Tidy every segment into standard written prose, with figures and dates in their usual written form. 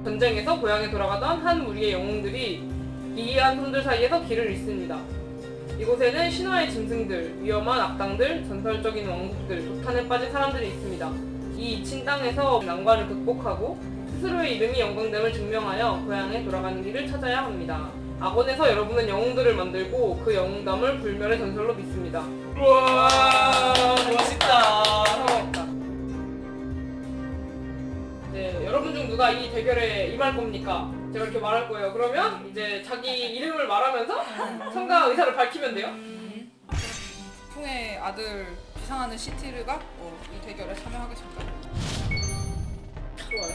전쟁에서 고향에 돌아가던 한 무리의 영웅들이 기이한 손들 사이에서 길을 잃습니다. 이곳에는 신화의 짐승들, 위험한 악당들, 전설적인 왕국들, 도탄에 빠진 사람들이 있습니다. 이 잊힌 땅에서 난관을 극복하고 스스로의 이름이 영광됨을 증명하여 고향에 돌아가는 길을 찾아야 합니다. 악원에서 여러분은 영웅들을 만들고 그 영웅담을 불멸의 전설로 믿습니다. 우와 멋있다. 네, 여러분 중 누가 이 대결에 임할 겁니까? 제가 이렇게 말할 거예요. 그러면 이제 자기 이름을 말하면서 참가 의사를 밝히면 돼요. 풍의 아들 이상하는 시티르가 이 대결에 참여하겠습니다. 좋아요.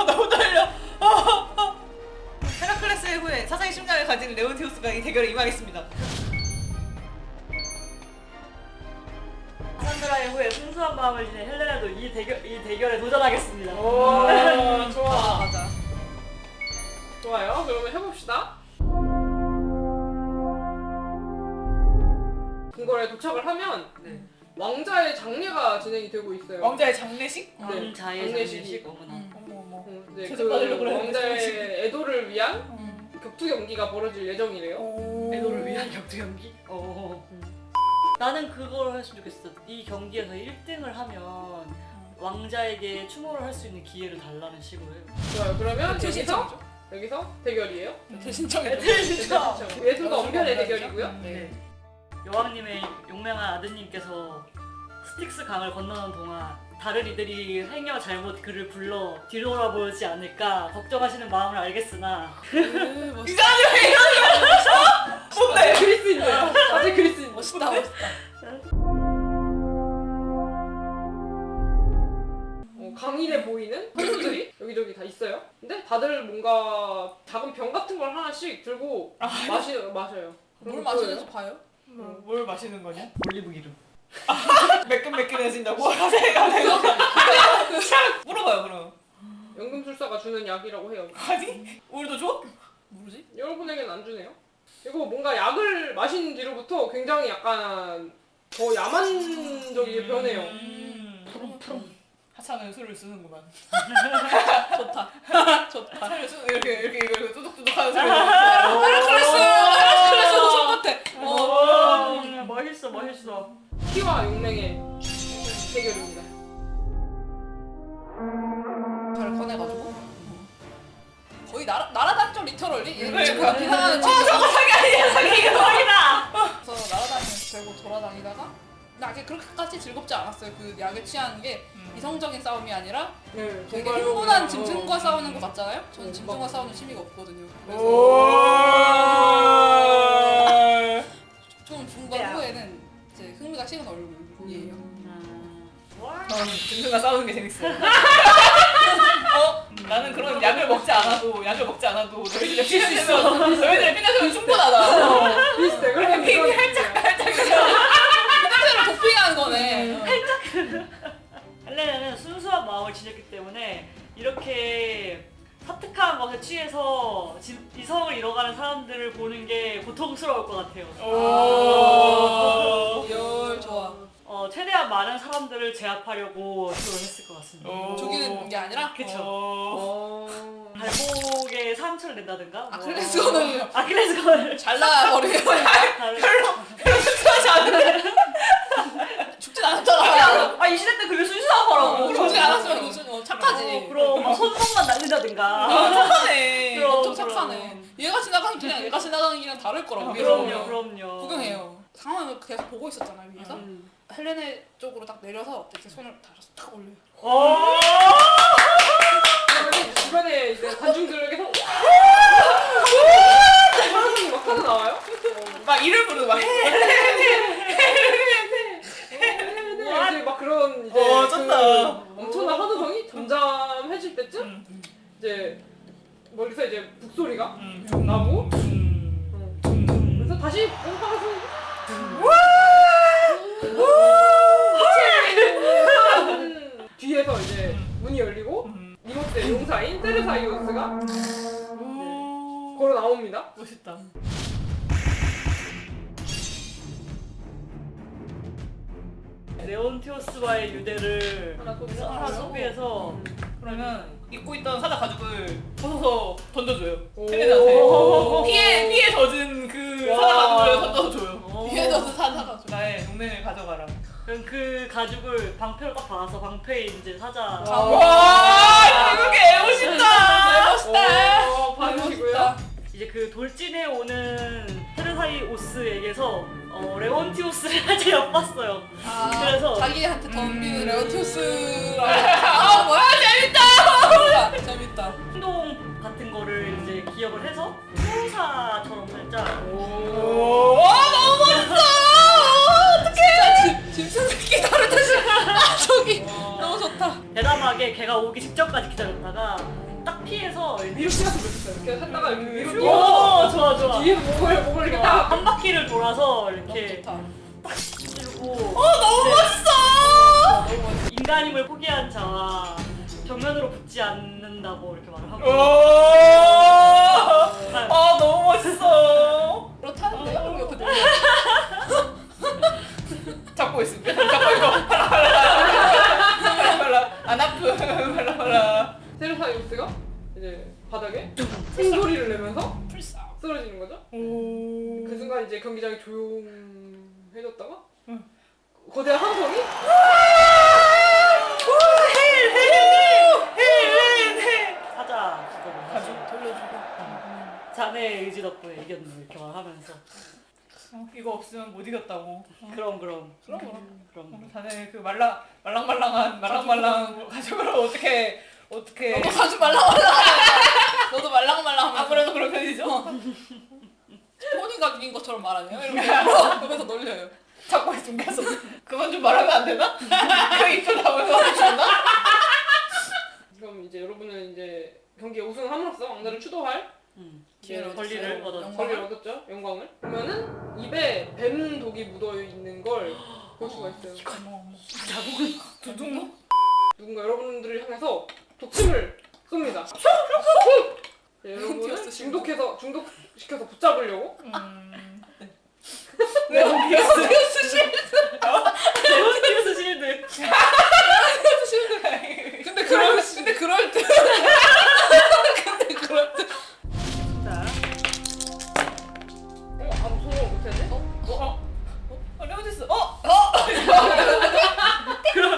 너무 떨려. 헤라클레스의 후에 사상의 심장을 가진 레온티우스가 이 대결에 임하겠습니다. 카산드라의 후에 순수한 마음을 지닌 헬레나도 이 대결에 도전하겠습니다. 오, 좋아. 맞아. 좋아요. 그러면 해봅시다. 궁궐에 도착을 하면 왕자의 장례가 진행이 되고 있어요. 왕자의 장례식? 네, 왕자의 장례식. 어머나. 어머 어머. 네, 제작 받으려고 그 그러는데, 왕자의 애도를 위한 격투 경기가 벌어질 예정이래요. 애도를 위한 격투 경기? 나는 그걸 했으면 좋겠어. 이 경기에서 1등을 하면 왕자에게 추모를 할 수 있는 기회를 달라는 식으로 해요. 좋아요. 그러면 대신청이죠. 여기서 대결이에요. 대신청이죠. 대신청. 예술과 언변의 대결이고요. 네. 여왕님의 용맹한 아드님께서 스틱스 강을 건너는 동안 다른 이들이 행여 잘못 그를 불러 뒤돌아보지 않을까 걱정하시는 마음을 알겠으나 멋있다. 뭔데? 그리스인데. 아직 그리스인. 멋있다. 멋있다. 강인해 보이는 선수들이 여기저기 다 있어요. 근데 다들 뭔가 작은 병 같은 걸 하나씩 들고 마셔요. 뭘 마시는지 봐요? 뭘 마시는 거냐? 올리브 기름. 매끈매끈해진다고? 가세요. 물어봐요 그럼. 연금술사가 주는 약이라고 해요. 아니? 우리도 줘? 모르지? 여러분에게는 안 주네요. 이거 뭔가 약을 마신 뒤로부터 굉장히 약간 더 야만적이게 변해요. 하찮은 술을 쓰는구만. 좋다. 좋다. 술을 쓰는 이렇게 이거 뚜둑뚜둑하는 소리. 헤라클레스도 술 같아. 멋있어. 피와 용맹의 대결입니다. 잘 꺼내가지고 거의 나라다니죠 리터럴리. 그러니까. 이상한 저거 사기 아니야 사기 대박이다. 그래서 날아다니면서 들고 돌아다니다가 나 그렇게까지 즐겁지 않았어요. 그 약에 취하는 게 이성적인 싸움이 아니라 네, 되게 정말로 흥분한 그냥, 짐승과 싸우는 거 같잖아요? 저는 짐승과 싸우는 취미가 없거든요. 그래서 좀 중반 후에는 이제 흥미가 식은 얼굴이에요. 짐승과 싸우는 게 재밌어. 나는 그런 약을 먹지 않아도 너희들의 피나시면 충분하다. 비슷해. 그러면 핑 피나시를 도핑하는 거네. 헬레나는 순수한 마음을 지녔기 때문에 이렇게 사특한 것에 취해서 이성을 잃어가는 사람들을 보는 게 고통스러울 것 같아요. 열 좋아. 최대한 많은 사람들을 제압하려고 주로 했을 것 같습니다. 죽이는 게 아니라? 그쵸. 발목에 상처를 낸다든가 아킬레스건을 아킬레스건을 잘라버려요. 별로 순수하지 않은데. 죽진 않았잖아. 이 시대 때 그게 순수하더라고. 죽진 않았으면 무슨 착하지. 그럼 막 손목만 날린다든가. 착하네. 엄청 착하네. 얘가 지나가는 길이랑 얘가 지나가는 길이랑 다를 거라고. 그럼요. 구경해요. 상황을 계속 보고 있었잖아요 위에서. 헬레네 쪽으로 딱 내려서 이렇게 손을 탁 올려요. 주변에 이제 관중들에게서 사람이 막 하나 나와요. 막 이름 부르고 막 이제 막 그런 이제 쩐다. 그 엄청난 환호성이 잠잠해질 때쯤 이제 멀리서 이제 북소리가 나고 그래서 다시 뽕빵에서 뒤에서 이제 문이 열리고 이모스의 용사인 세르사이오스가 걸어 나옵니다. 멋있다. 레온티오스와의 유대를 하나 소비해서 하나 소비해서 그러면 입고 있던 사자 가죽을 벗어서 던져줘요. 오. 팬들한테 피에 젖은 그 와. 사자 가죽을 던져서 줘요. 뒤에 둬서 사다가 줘. 나의 용맹을 가져가라. 그럼 그 가죽을 방패로 딱 박아서 방패에 이제 사자. 와 이거 개멋있다. 멋있다. 봐주시고요. 이제 그 돌진해 오는 페르사이오스에게서 레온티오스를 아직 엿봤어요. 아, 그래서 자기한테 덤비는 레오티오스라고. 아 뭐야 재밌다. 재밌다. 행동 같은 거를 이제 기억을 해서 수호사처럼 살짝 오 너무 멋있어. 진짜 짐승 새끼 다르듯이. 아 저기 너무 좋다. 대담하게 걔가 오기 직전까지 기다렸다가 딱 피해서 위로 뛰어서 그랬어요. 이렇게 했다가 이렇게 위로 오 뛰어서 좋아 좋아. 뒤에 목을 이렇게 딱 한 바퀴를 돌아서 너무 이렇게 좋다. 찌르고 너무 멋있어. 너무 멋있어. 인간임을 포기한 자와 정면으로 붙지 않는다고 이렇게 말을 하고 아 너무 멋있어. 그렇다는데요? 그럼 옆에 놀려. 잡고 있습니다. 잡고 이거 발라 안 아프 발라. 세르사이오스가 이제 바닥에 큰 소리를 내면서 풀싸. 쓰러지는 거죠. 오. 그 순간 이제 경기장이 조용해졌다가 거대한 함성이 사자 가죽 돌려주고. 자네의 의지 덕분에 이겼네 이렇게 말하면서 이거 없으면 못 이겼다고. 그럼 우리 자네 그 말랑말랑한 가죽을 어떻게 너도 가죽 말랑말랑. 너도 말랑말랑. 아무래도 그런 편이죠. 토니 가죽인 것처럼 말하네요. 이렇게 옆에서 놀려요. 잡고 있으면 계속 그건 좀 말하면 안 되나? 그 입술 나오면서 하나 그럼 이제 여러분은 이제 경기에 우승함으로써 왕자를 추도할 기회를 권리를 얻었어요. 얻었죠. 권리를 얻었죠. 영광을. 그러면은 입에 뱀 독이 묻어 있는 걸 볼 수가 있어요. 자국은 두둥. 누군가 여러분들을 향해서 독침을 쏩니다. 네, 여러분을 중독시켜서 붙잡으려고 레온티우스 실드 근데 그럴 때. 근데 그럴 때. 자 아무 소용을 못했네? 레오디스 그럼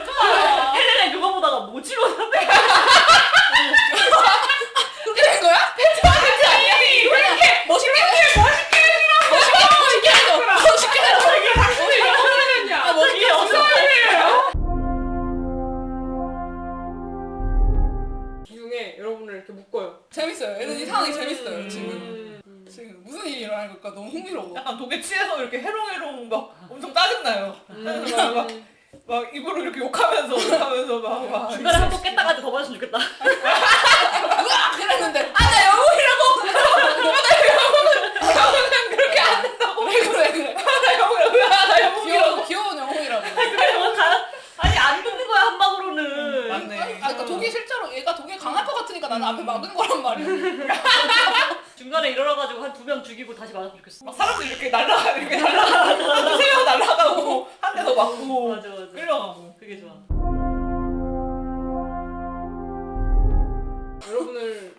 헬렌이 그거 보다가 모지로 그렇게 된 거야? 아니 왜 이렇게 멋있게 해줘. 아, 멋있게 없어 기둥에 여러분을 이렇게 묶어요. 재밌어요. 애는 이 상황이 재밌어요. 지금 무슨 일이 일어나는 걸까 너무 흥미로워. 약간 독에 취해서 이렇게 해롱해롱 막 엄청 짜증나요. 막 입으로 이렇게 욕하면서 막 중간에 한 번 깼다가도 더 맞으면 좋겠다. 으악! 그랬는데 나 영웅이라고. 영웅은 그렇게 안 된다고. 그래. 나 영웅이라고. 귀여운 영웅이라고. 그래 뭐 아니 안 듣는 거야 한 방으로는. 맞네. 그러니까 독이 실제로 얘가 독에 강할 것 같으니까 나는 앞에 막은 거란 말이야. 중간에 일어나가지고 한 2명 죽이고 다시 맞았으면 좋겠어. 막 사람들 이렇게 날라가고 세명 날라가고 한 대 더 맞고 맞아. 끌려가고. 그게 좋아. 여러분을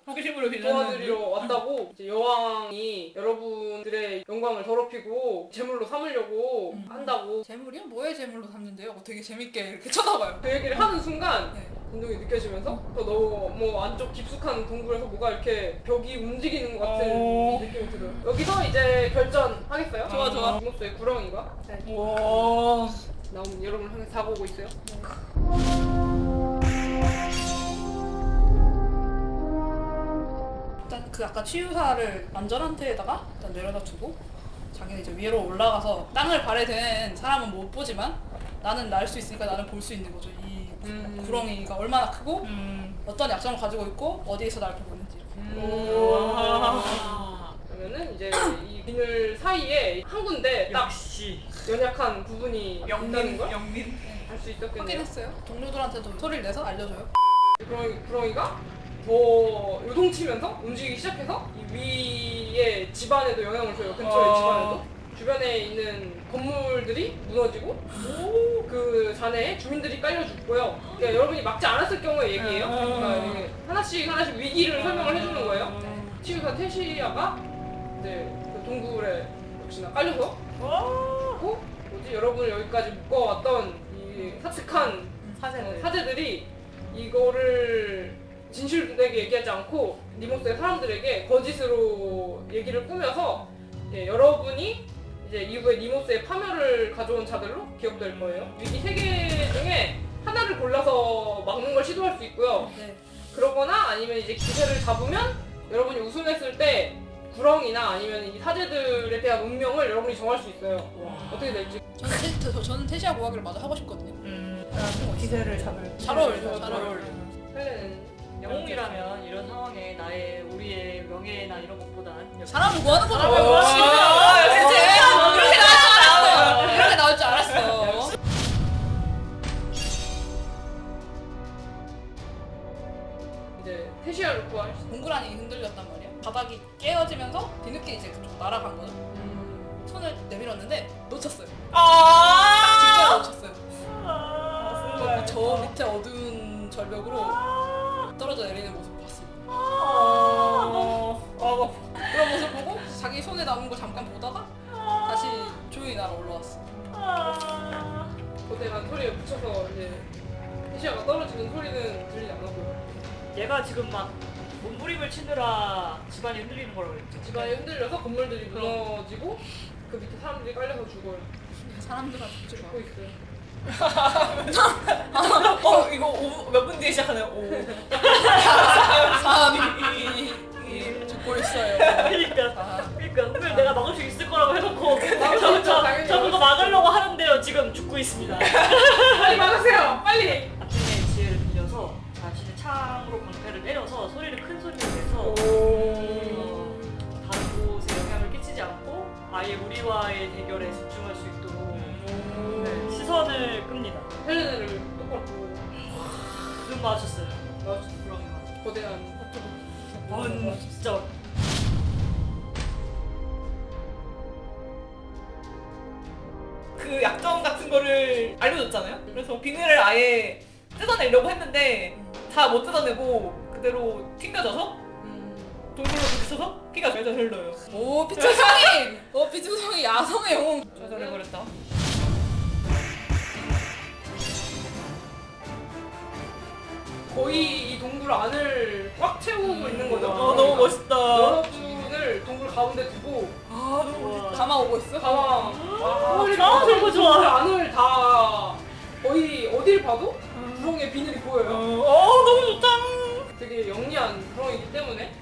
호기심으로 도와드리러 왔다고 이제 여왕이 여러분들의 영광을 더럽히고 제물로 삼으려고 한다고 재물이요? 뭐의 재물로 삼는데요? 되게 재밌게 이렇게 쳐다봐요. 그 얘기를 하는 순간 네. 진동이 느껴지면서 또 너무 안쪽 깊숙한 동굴에서 뭐가 이렇게 벽이 움직이는 것 같은 느낌이 들어요. 여기서 이제 결전하겠어요? 좋아. 디모스의 구렁이가 와. 나오면 여러분을 향해 다가오고 있어요. 일단 그 아까 치유사를 안전한테에다가 일단 내려다 두고 자기는 이제 위로 올라가서 땅을 발해된 사람은 못 보지만 나는 날 수 있으니까 나는 볼 수 있는 거죠. 이 구렁이가 얼마나 크고 어떤 약점을 가지고 있고 어디에서 날 보고 있는지. 그러면은 이제 이 비늘 사이에 한 군데 딱 역시 연약한 부분이 있다는 걸 영민. 알 수 있었겠네요. 확인했어요. 동료들한테도 소리를 내서 알려줘요. 구렁이가 더 요동치면서 움직이기 시작해서 이 위에 집안에도 영향을 줘요. 근처의 집안에도. 주변에 있는 건물들이 무너지고 그 잔해에 주민들이 깔려 죽고요. 그러니까 여러분이 막지 않았을 경우의 얘기예요. 그러니까 이게 하나씩 위기를 설명을 해주는 거예요. 치유사 테시아가 이제 그 동굴에 역시나 깔려서 고 여러분을 여기까지 묶어왔던 이 사측한 사제들이 이거를 진실되게 얘기하지 않고 니모스의 사람들에게 거짓으로 얘기를 꾸며서 여러분이 이제 이후에 니모스의 파멸을 가져온 자들로 기억될 거예요. 위기 3개 중에 하나를 골라서 막는 걸 시도할 수 있고요. 네. 그러거나 아니면 이제 기세를 잡으면 여러분이 우승했을 때 구렁이나 아니면 이 사제들에 대한 운명을 여러분이 정할 수 있어요. 어떻게 될지. 저는 테시아 구하기를 마저 하고 싶거든요. 기세를 잡을. 잘 어울려, 잘 어울려. 헬레는 영웅이라면 이런 상황에 우리의 명예나 이런 것보단 사람을 구하는 거죠. 사람을 구하는 거죠. 그치? 그렇게 나왔잖아. 이렇게 나올 줄 알았어. 이제 테시아를 구할 수 동그라니 흔들렸단 말이야. 바닥이 깨어지면서 뒤늦게 이제 그쪽 날아간 거죠. 손을 내밀었는데 놓쳤어요. 딱 직접 놓쳤어요. 저 밑에 어두운 절벽으로 떨어져 내리는 모습 봤습니다. 그런 모습 보고 자기 손에 남은 거 잠깐 보다가 다시 조용히 날아 올라왔어. 거대한 소리에 붙여서 이제 테시아가 떨어지는 소리는 들리지 않았고요. 얘가 지금 막 몸부림을 치느라 집안이 흔들리는 거라고 그랬죠. 집안이 흔들려서 건물들이 무너지고 그 밑에 사람들이 깔려서 죽어요. 사람들한테 죽지 마. 죽고 있어요. 이거 몇 분 뒤에 시작하네요. 3, 2, 1 죽고 있어요. 그러니까 분명 내가 막을 수 있을 거라고 해놓고 당연히 저 그거 막으려고 하는데요. 지금 죽고 있습니다. 빨리 막으세요! 빨리! 아침의 지혜를 빌려서 자신의 창으로 방패를 때려서 큰 소리를 내서 다른 곳에 영향을 끼치지 않고 아예 우리와의 대결에 집중할 수 있도록 네, 시선을 끕니다. 헬레네를 똑바로 보고 눈 마주쳤어요. 마주쳤어요. 그러면 거대한 진짜 그 약점 같은 거를 알려줬잖아요. 그래서 비늘을 아예 뜯어내려고 했는데 다 못 뜯어내고 그대로 튕겨져서 동굴로 부딪혀서 피가 절절 흘러요. 오 피투성이! 피투성이 야성의 영웅. 좌절해버렸다. 거의 이 동굴 안을 꽉 채우고 있는 거죠. 너무 멋있다. 여러분을 동굴 가운데 두고 너무 우와. 가마 오고 있어? 가방 저거 좋아. 동굴 안을 다 거의 어딜 봐도 구렁이의 비늘이 보여요. 너무 좋다. 되게 영리한 구렁이기 때문에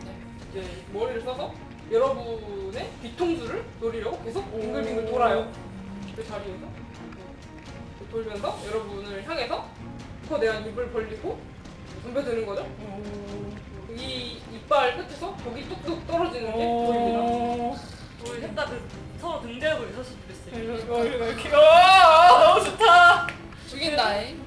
이제 머리를 써서 여러분의 뒤통수를 노리려고 계속 빙글빙글 돌아요. 그 자리에서 돌면서 여러분을 향해서 거대한 입을 벌리고 덤벼드는 거죠. 이 이빨 끝에서 독이 뚝뚝 떨어지는 게 보입니다. 우리 셋 다 서로 등 대고 있었으면 좋겠어요. 이렇게. 너무 좋다. 죽인다잉.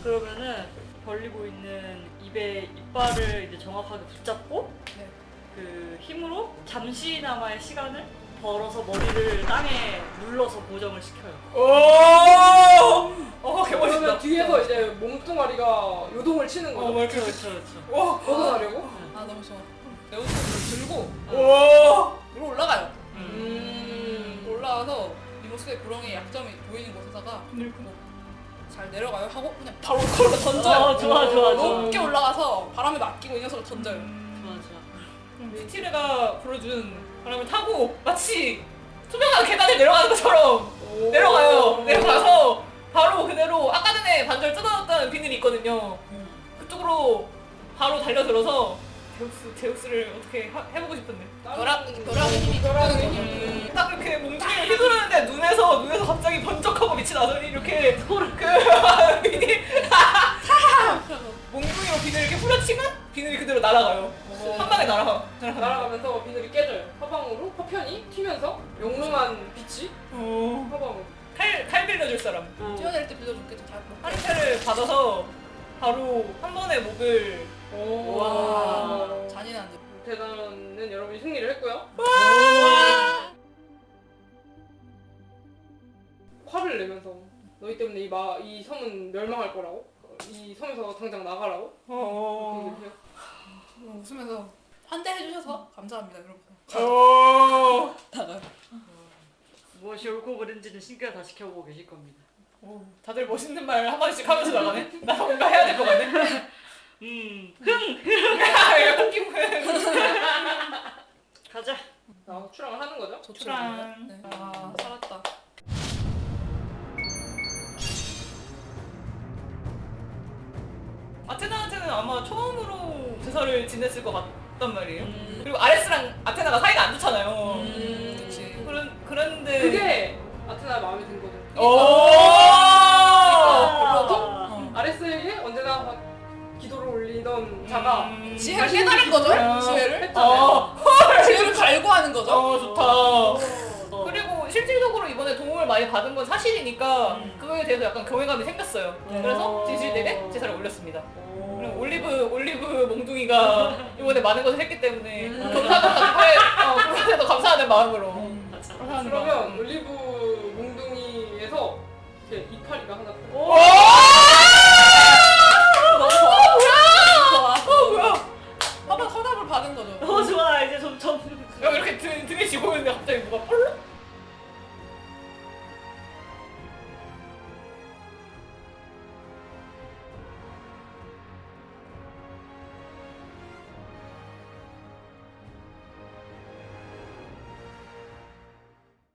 그러면은 벌리고 있는 입에 이빨을 이제 정확하게 붙잡고 네. 그 힘으로 잠시나마의 시간을 벌어서 머리를 땅에 눌러서 고정을 시켜요. 개멋있다. 그러면 뒤에서 이제 몸뚱아리가 요동을 치는 거죠. 그렇죠. 와, 벗어나려고. 아 너무 좋아. 네오스를 들고 와. 위로 올라가요. 올라가서 리모스의 구렁이의 약점이 보이는 곳에다가 잘 내려가요 하고 그냥 바로 그걸로 던져요. 좋아. 높게 올라가서 바람에 맡기고 이 녀석을 던져요. 좋아. 스티르가 불어준 바람을 타고 마치 투명한 계단을 내려가는 것처럼 내려가서 바로 그대로 아까 전에 반절 뜯어놨던 비늘이 있거든요. 그쪽으로 바로 달려들어서 제우스를 어떻게 해보고 싶은데 벼락의 힘이 딱 이렇게 몸뚱이를 휘두르는데 눈에서 갑자기 번쩍하고 빛이 나더니 이렇게 그 비늘 몽둥이로 비늘을 이렇게 후려치면 비늘이 그대로 날아가요. 한 방에 날아가면서 비늘이 깨져요. 화방으로 파편이 튀면서 영롱한 빛이 화방으로. 칼 빌려줄 사람. 뛰어낼 때 빌려줬겠죠. 잘 못. 한패를 받아서 바로 한 번에 목을 와 잔인한데. 대단은 여러분이 승리를 했고요. 화를 내면서 너희 때문에 이 섬은 멸망할 거라고, 이 섬에서 당장 나가라고 그렇게 얘기를 해요. 웃으면서 환대해 주셔서 감사합니다. 이러면서 나가요. 무엇이 옳고 그른지는 신께서 다 지켜보고 계실 겁니다. 다들 멋있는 말 한마디씩 하면서 나가네? 나 뭔가 해야 될 것 같네? 약간 기분. 가자. 출항을 하는 거죠. 출항. 네. 아 살았다. 아테나한테는 아마 처음으로 제사를 지냈을 것 같단 말이에요. 그리고 아레스랑 아테나가 사이가 안 좋잖아요. 그치. 그런데 그게 아테나 마음에 든 거죠. 오! 아레스에게 언제나 기도를 올리던 자가 지혜를 깨달은 거죠? 지혜를? 했잖아요. 지혜를 갈구하는 거죠? 좋다. 그리고 실질적으로 이번에 도움을 많이 받은 건 사실이니까 그거에 대해서 약간 교회감이 생겼어요. 그래서 진실되게 제사를 올렸습니다. 그리고 올리브 몽둥이가 이번에 많은 것을 했기 때문에 그한테도 감사하는 마음으로. 그러면 올리브 몽둥이에서 이렇게 이파리가 하나 와!